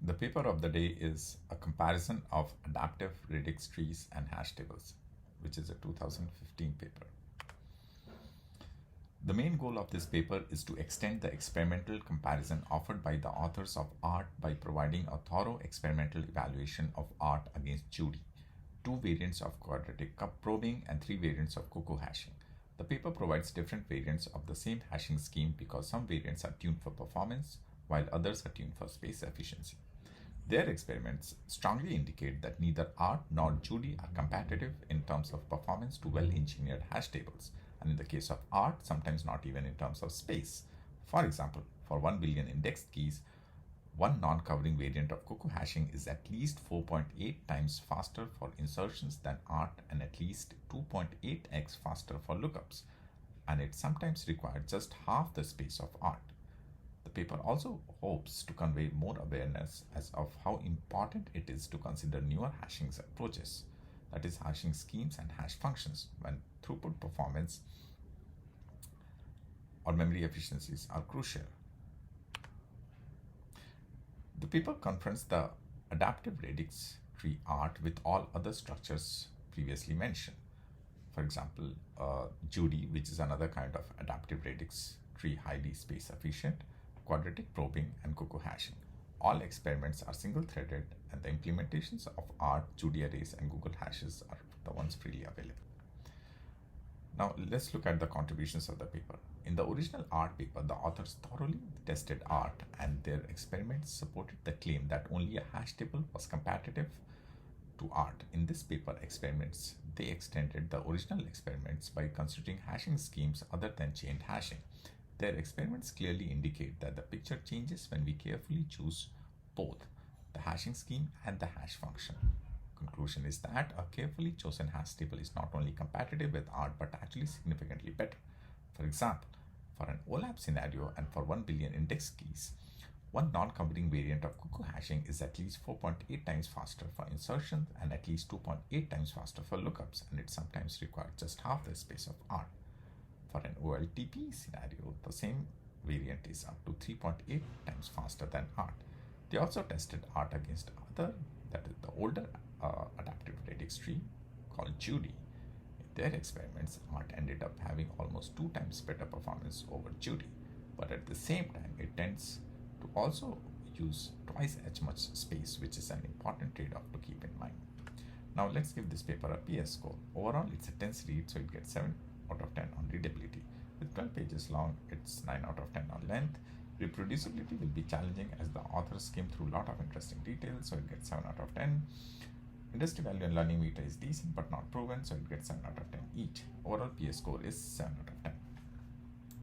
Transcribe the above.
The paper of the day is a comparison of adaptive Radix trees and hash tables, which is a 2015 paper. The main goal of this paper is to extend the experimental comparison offered by the authors of art by providing a thorough experimental evaluation of art against Judy, two variants of quadratic cup probing and three variants of cuckoo hashing. The paper provides different variants of the same hashing scheme because some variants are tuned for performance while others are tuned for space efficiency. Their experiments strongly indicate that neither art nor Judy are competitive in terms of performance to well engineered hash tables, and in the case of art, sometimes not even in terms of space. For example, for 1 billion indexed keys, one non covering variant of cuckoo hashing is at least 4.8 times faster for insertions than art and at least 2.8x faster for lookups, and it sometimes requires just half the space of art. The paper also hopes to convey more awareness as of how important it is to consider newer hashing approaches, that is, hashing schemes and hash functions, when throughput performance or memory efficiencies are crucial. The paper confronts the adaptive Radix tree art with all other structures previously mentioned. For example, Judy, which is another kind of adaptive Radix tree, highly space efficient, quadratic probing, and cuckoo hashing. All experiments are single-threaded, and the implementations of art, Judy arrays, and Google hashes are the ones freely available. Now, let's look at the contributions of the paper. In the original art paper, the authors thoroughly tested art, and their experiments supported the claim that only a hash table was competitive to art. In this paper experiments, they extended the original experiments by considering hashing schemes other than chained hashing. Their experiments clearly indicate that the picture changes when we carefully choose both the hashing scheme and the hash function. Conclusion is that a carefully chosen hash table is not only competitive with art but actually significantly better. For example, for an OLAP scenario and for 1 billion index keys, one non-covering variant of cuckoo hashing is at least 4.8 times faster for insertions and at least 2.8 times faster for lookups, and it sometimes requires just half the space of art. For an OLTP scenario, the same variant is up to 3.8 times faster than art. They also tested art against the older adaptive Radix tree called Judy. In their experiments, art ended up having almost 2 times better performance over Judy, but at the same time, it tends to also use twice as much space, which is an important trade-off to keep in mind. Now let's give this paper a PS score. Overall, it's a tense read, so it gets 7 out of 10 on readability. With 12 pages long, it's 9 out of 10 on length. Reproducibility will be challenging as the authors skim through a lot of interesting details, so it gets 7 out of 10. Industry value and learning meter is decent but not proven, so it gets 7 out of 10 each. Overall PS score is 7 out of 10.